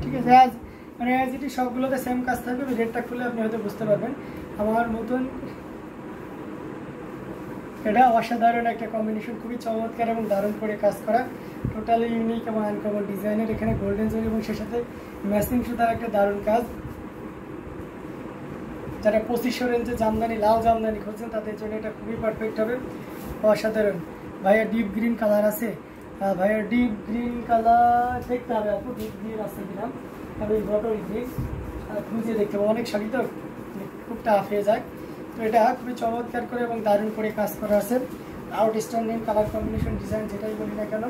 ঠিক আছে। আজ মানে অ্যাজ ইট সবগুলোতে সেম কাজ থাকবে। রেটটা খুলে আপনি হয়তো বুঝতে পারবেন আমার মতন। এটা অসাধারণ একটা কম্বিনেশন, খুবই চমৎকার এবং দারুণ করে কাজ করা, টোটালি ইউনিক এবং আনকমন ডিজাইনের। এখানে গোল্ডেন জরি এবং সে সাথে ম্যাচিং সুতার একটা দারুণ কাজ। যারা 2500 রেঞ্জে জামদানি, লাল জামদানি খুঁজছেন তাদের জন্য এটা খুবই পারফেক্ট হবে, অসাধারণ। ভাইয়া ডিপ গ্রিন কালার আছে, ভাইয়া ডিপ গ্রিন কালার দেখতে হবে, আপু ডিপ গ্রিন আছে কিনা, আমি বটল গ্রিন খুঁজে দেখতে পাবো। অনেক শাড়ি তো খুব টাফ হয়ে যায়, তো এটা খুবই চমৎকার করে এবং দারুণ করে কাজ করা আছে। আউটস্ট্যান্ডিং কালার কম্বিনেশন ডিজাইন যেটাই বলি না কেন,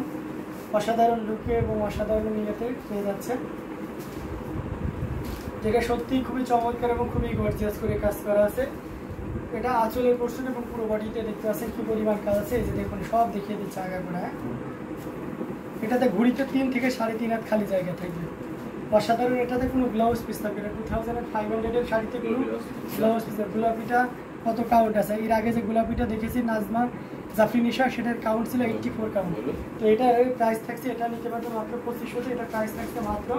অসাধারণ লুকে এবং অসাধারণ ইয়েতে পেয়ে যাচ্ছে, যেটা সত্যিই খুবই চমৎকার এবং খুবই গর্জিয়াস করে কাজ করা আছে। এটা আঁচলের পোর্শন এবং পুরো বডিতে দেখতে পাচ্ছেন কি পরিমাণ কাজ আছে। এই যে দেখুন সব দেখিয়ে দিচ্ছে আগাগোড়া। এটাতে ঘুড়িতে 3 থেকে 3.5 হাত খালি জায়গা থাকবে, অসাধারণ। এটাতে কোনো ব্লাউজ পিস থাকবে না। 2500 এর শাড়িতে কোনো ব্লাউজ পিস। গোলাপিটা কত কাউন্ট আছে, এর আগে যে গোলাপিটা দেখেছি নাজমা জাফরিনিশা, সেটার কাউন্ট ছিল 84 কাউন্ট। তো এটার প্রাইস থাকছে, এটা নিতে পারবে মাত্র 2500, এটা প্রাইস থাকছে মাত্র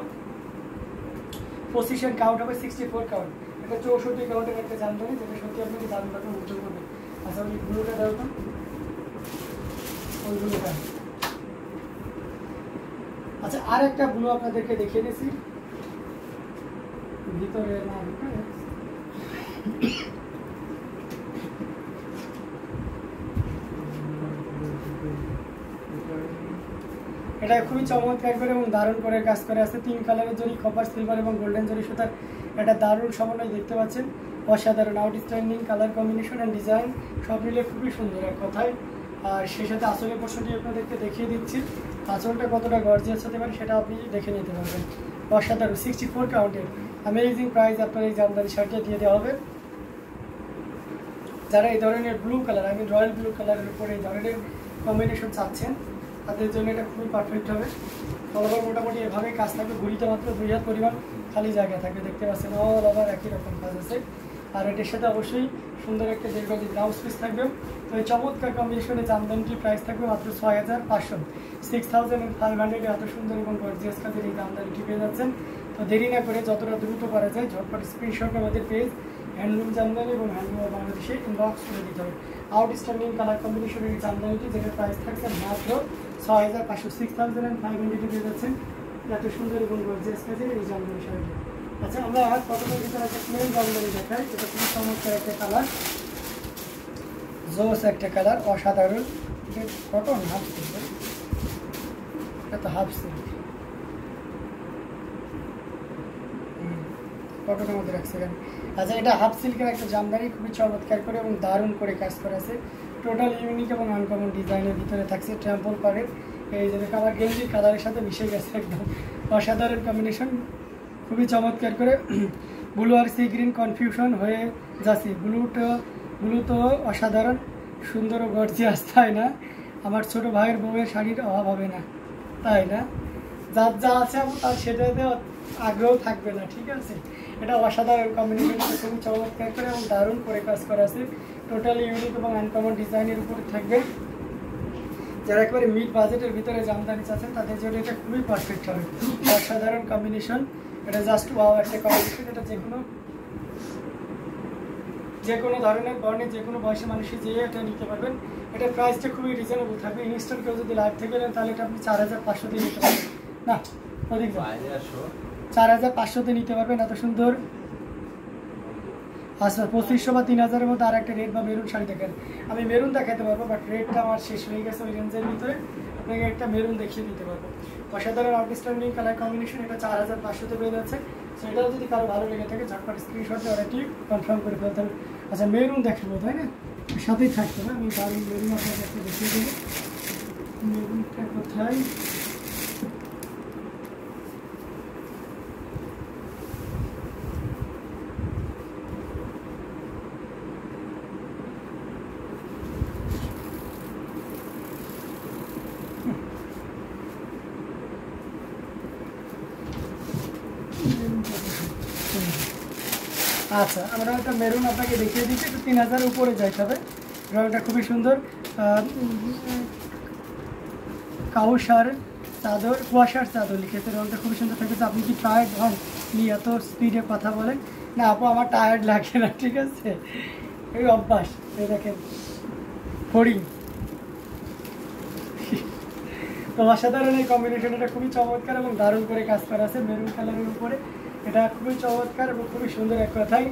25 কাউন্ট হবে 64 কাউন্ট। এটা 64 কাউন্টের একটা জামদানি, যেটা সত্যি আপনাকে দারুণ রকম উঠতে করবে। আচ্ছা ওই ব্লুটা দাও তো, ওই ব্লুটা। আচ্ছা আর একটা ব্লু আপনাদেরকে দেখিয়ে দিয়েছি, ভিতরে না এটা খুবই চমৎকার করে এবং দারুণ করে কাজ করে আছে। 3 কালারের জরি, কপার, সিলভার এবং গোল্ডেন জরি সুতার একটা দারুণ সমন্বয় দেখতে পাচ্ছেন, অসাধারণ। Outstanding colour combination and design সব মিলে খুবই সুন্দর এক কথায়। আর সেই সাথে আঁচলের পোর্শনটি আপনাদেরকে দেখিয়ে দিচ্ছি, আঁচলটা কতটা গর্জিয়াস হতে পারে সেটা আপনি দেখে নিতে পারবেন, অসাধারণ। 64 কাউন্টের অ্যামেজিং প্রাইস আপনার এই জামদানি শাড়িটা দিয়ে দেওয়া হবে। যারা এই ধরনের ব্লু কালার, আমি রয়্যাল ব্লু কালারের উপরে এই ধরনের কম্বিনেশন চাচ্ছেন তাদের জন্য এটা খুবই পারফেক্ট হবে। অল ওভার মোটামুটি এভাবেই কাজ থাকবে, ঘুরিতে মাত্র 2 হাত পরিমাণ খালি জায়গা থাকবে, দেখতে পাচ্ছেন অল ওভার একই রকম কাজ আছে। আর এটার সাথে অবশ্যই সুন্দর একটা দীর্ঘদি ব্লাউজ পিস থাকবে। তো এই চমৎকার কম্বিনেশনে জামদানিটির প্রাইস থাকবে মাত্র 6500, 6500 এত সুন্দর এবং গর্জিয়াস কাজের এই জামদানিটি পেয়ে যাচ্ছেন। তো দেরি না করে যতটা দ্রুত করা যায় ঝটপট স্ক্রিনশট আমাদের পেজ হ্যান্ডলুম জামদানি এবং হ্যান্ডলুম বাংলাদেশে ইনবক্স করে দিতে হবে। আউটস্ট্যান্ডিং কালার কম্বিনেশনের এই জামদানিটি, যেটার প্রাইস থাকছে মাত্র 6500, 6500 পেয়ে যাচ্ছেন এত সুন্দর এবং গর্জিয়াস কাজের এই জামদানি শাড়িটি। আচ্ছা আমরা কটনের ভিতরে একটা প্লেন জামদানি দেখাই, এটা খুবই চমৎকার একটা কালার, জোস একটা কালার, অসাধারণ। কটন হাফ সিল্ক, এটা তো হাফ সিল্ক, কটনের মধ্যে রাখছে এখানে। আচ্ছা এটা হাফ সিল্কের একটা জামদানি, খুবই চমৎকার করে এবং দারুণ করে কাজ করা আছে, টোটাল ইউনিক এবং আনকমন ডিজাইনের ভিতরে থাকছে ট্রাম্পল পাড়ের এই যে কালার, গেঞ্জি কালারের সাথে মিশে গেছে একদম, অসাধারণ কম্বিনেশন, খুবই চমৎকার করে। ব্লু আর সি গ্রিন কনফিউশন হয়ে যাচ্ছে, ব্লু তো অসাধারণ সুন্দর ও গর্জিয়াস, তাই না? আমার ছোট ভাইয়ের বউয়ের শাড়ির অভাব হবে না, তাই না? যার যা আছে তার সেটাতে আগ্রহ থাকবে না, ঠিক আছে? এটা অসাধারণ কম্বিনেশন, খুবই চমৎকার করে এবং দারুণ করে কাজ করা আছে, টোটালি ইউনিক এবং আনকমন ডিজাইনের উপরে থাকবে। যারা একেবারে মিড বাজেটের ভিতরে জামদানি চাচ্ছেন তাদের জন্য এটা খুবই পারফেক্ট হবে, অসাধারণ কম্বিনেশন। এটা জাস্ট ওয়াও একটা কম্বিনেশন, এটা যে কোনো ধরনের বর্ণের যে কোনো বয়সী মানুষই যেয়ে এটা নিতে পারবেন। এটার প্রাইসটা খুবই রিজনেবল থাকবে। ইনস্ট্যান্ট কেউ যদি লাইভ থেকে নেন তাহলে এটা আপনি 4500 দিয়ে নিতে পারবেন, না অধিক 4500 নিতে পারবেন, এত সুন্দর। আচ্ছা 2500 বা 3000-এর মধ্যে আর একটা রেড বা মেরুন শাড়ি দেখেন, আমি মেরুন দেখাতে পারবো, বাট রেডটা আমার শেষ হয়ে গেছে ওই রেঞ্জের ভিতরে, আপনাকে একটা মেরুন দেখিয়ে দিতে পারবো। অসাধারণ আউটস্ট্যান্ডিং কালার কম্বিনেশন, এটা 4500-তে পেয়ে যাচ্ছে। সো এটাও যদি কারো ভালো লেগে থাকে ঝটপট স্ক্রিনশট দিয়ে অর্ডারটি কনফার্ম করে ফেলতে হবে। আচ্ছা মেরুন দেখাবো, তাই না? সাথেই থাকতে হবে, আমি দারুণ মেরুন আপনাকে একটা দেখিয়ে দেবো। মেরুনটা কোথায়? আচ্ছা আমরা একটা মেরুন আপনাকে দেখিয়ে দিচ্ছি, একটু 3000-এর উপরে যাইতে হবে। রংটা খুবই সুন্দর, কাউসার চাদর, কুয়াশার চাদর লিখেছে। রংটা খুবই সুন্দর থাকতেছে। আপনি কি টায়ার্ড হন নিয়ে এত স্পিডে কথা বলেন? না আপু, আমার টায়ার্ড লাগে না, ঠিক আছে, এই অভ্যাস। এই দেখেন ফড়িং, তো অসাধারণ এই কম্বিনেশন। এটা খুবই চমৎকার এবং দারুণ করে কাজ করা আছে মেরুন কালারের উপরে। এটা খুবই চমৎকার এবং খুবই সুন্দর এক কথায়।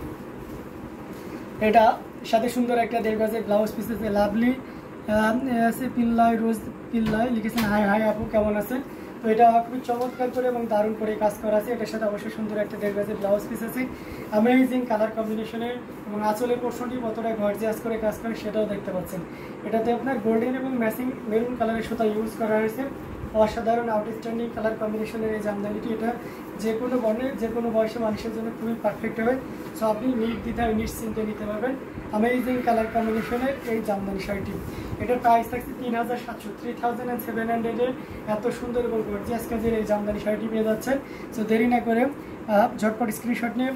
এটা সাথে সুন্দর একটা 1.5 গজের ব্লাউজ পিস আছে, লাভলি আছে পিল্লাই, রোজ পিল্লাই লিখেছেন। হাই হাই আপু, কেমন আছেন? তো এটা খুবই চমৎকার করে এবং দারুণ করে কাজ করা আছে। এটার সাথে অবশ্যই সুন্দর একটা 1.5 গজের ব্লাউজ পিস আছে, অ্যামেজিং কালার কম্বিনেশনের। এবং আঁচলের পোর্শনটি কতটা গর্জিয়াস করে কাজ করে সেটাও দেখতে পাচ্ছেন। এটাতে আপনার গোল্ডেন এবং ম্যাচিং মেরুন কালারের সুতা ইউজ করা হয়েছে। অসাধারণ আউটস্ট্যান্ডিং কালার কম্বিনেশনের এই জামদানিটি। এটা যে কোনো বর্ণের যে কোনো বয়সে মানুষের জন্য খুবই পারফেক্ট হবে। সো আপনি নির্দ্বিধায় নিশ্চিন্তে নিতে পারবেন অ্যামেজিং কালার কম্বিনেশনের এই জামদানি শাড়িটি। এটার প্রাইস থাকছে 3700, 3700 এত সুন্দর এবং গর্জিয়াস কাজের এই জামদানি শাড়িটি পেয়ে যাচ্ছেন। সো দেরি না করে ঝটপট স্ক্রিনশট নিয়ে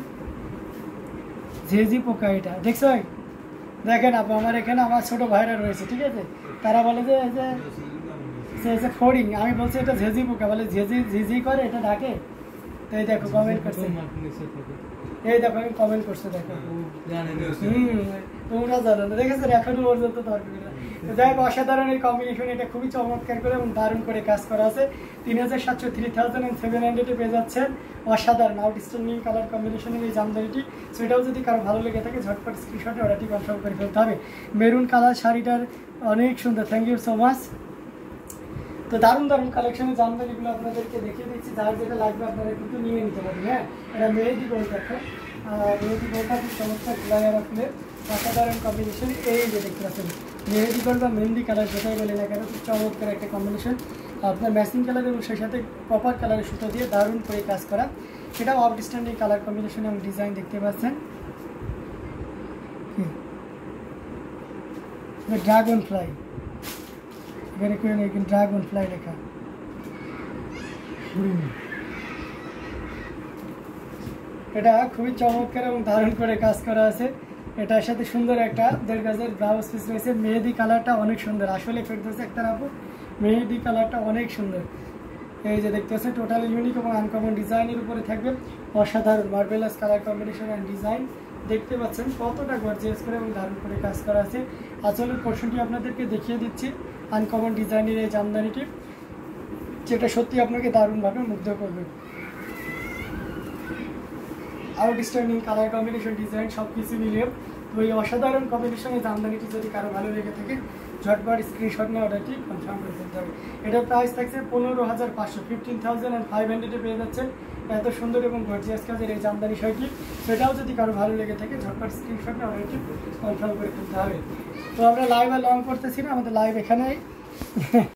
ঝেঝি পোকা, এটা দেখছো? দেখেন আপু, আমার এখানে আমার ছোটো ভাইরা রয়েছে, ঠিক আছে, তারা বলে যে সে ফড়িং, আমি বলছি এটা ঝেঝি পোকা, বলে ঝেঝি ঝিঝি করে, এটা ডাকে। তো এই দেখো কমেন্ট করছে, এই দেখো আমি কমেন্ট করছে, দেখো তোমরা জানো না, দেখেছেন এখনো পর্যন্ত তর্ক। যাই হোক, অসাধারণ এই কম্বিনেশন। এটা খুবই চমৎকার করে এবং দারুণ করে কাজ করা আছে। 3700, 3700 পেয়ে যাচ্ছেন অসাধারণ আউটস্ট্যান্ডিং কালার কম্বিনেশনের এই জামদানিটি। সো এটাও যদি কারো ভালো লেগে থাকে ঝটপট স্ক্রিনশটে অর্ডারটি কনফার্ম করে ফেলতে হবে। মেরুন কালার শাড়িটার অনেক সুন্দর, থ্যাংক ইউ সো মাচ। তো দারুণ দারুণ কালেকশনের জামদানিগুলো আপনাদেরকে দেখিয়ে দিচ্ছি। যার যেটা লাগবে আপনারা কিন্তু নিয়ে নিতে পারেন। হ্যাঁ, এটা মেহেদি গোল্ড দেখো, মেহেদি গোল্ডটা খুব চমৎকার গোলাগারা ফুলের অসাধারণ কম্বিনেশন। এই যে দেখতে পাচ্ছেন মেহেদি গোল্ড বা মেহেন্দি কালার যেটাই বলে না কেন, খুব চমৎকার একটা কম্বিনেশন। আপনার ম্যাচিং কালার এবং সেই সাথে কপার কালারের সুতো দিয়ে দারুণ করে কাজ করা। সেটাও আউটস্ট্যান্ডিং কালার কম্বিনেশন এবং ডিজাইন দেখতে পাচ্ছেন। ড্রাগন ফ্লাই, এখানে ড্রাগন ফ্লাই লেখা। এটা খুবই চমৎকার এবং দারুণ করে কাজ করা আছে। এটার সাথে সুন্দর একটা 1.5 গজের ব্লাউজ পিস রয়েছে। মেহেদি কালারটা অনেক সুন্দর, আসলে ফেরদৌসী একটা আপু, মেহেদি কালারটা অনেক সুন্দর। এই যে দেখতে পাচ্ছেন টোটাল ইউনিক এবং আনকমন ডিজাইনের উপরে থাকবে অসাধারণ marvellous colour combination and design. দেখতে পাচ্ছেন কতটা গর্জিয়াস করে এবং দারুণ করে কাজ করা আছে। আঁচলের পোর্শনটি আপনাদেরকে দেখিয়ে দিচ্ছি, আনকমন ডিজাইনের এই জামদানিটি, যেটা সত্যি আপনাকে দারুণভাবে মুগ্ধ করবে। আউটস্ট্যান্ডিং কালার কম্বিনেশন, ডিজাইন সব কিছু মিলিয়ে তো এই অসাধারণ কম্বিনেশনের জামদানিটি যদি কারো ভালো লেগে থাকে ঝটপট স্ক্রিনশট নিয়ে অর্ডারটি কনফার্ম করে ফেলতে হবে। এটার প্রাইস থাকছে 15,500, 15,500 পেয়ে যাচ্ছে এত সুন্দর এবং গর্জিয়াস কাজের এই জামদানি শাড়িটি। সেটাও যদি কারো ভালো লেগে থাকে ঝটপট স্ক্রিনশট নিয়ে অর্ডারটি কনফার্ম করে ফেলতে হবে। তো আমরা লাইভ আর লং করতেছি না, আমাদের লাইভ এখানেই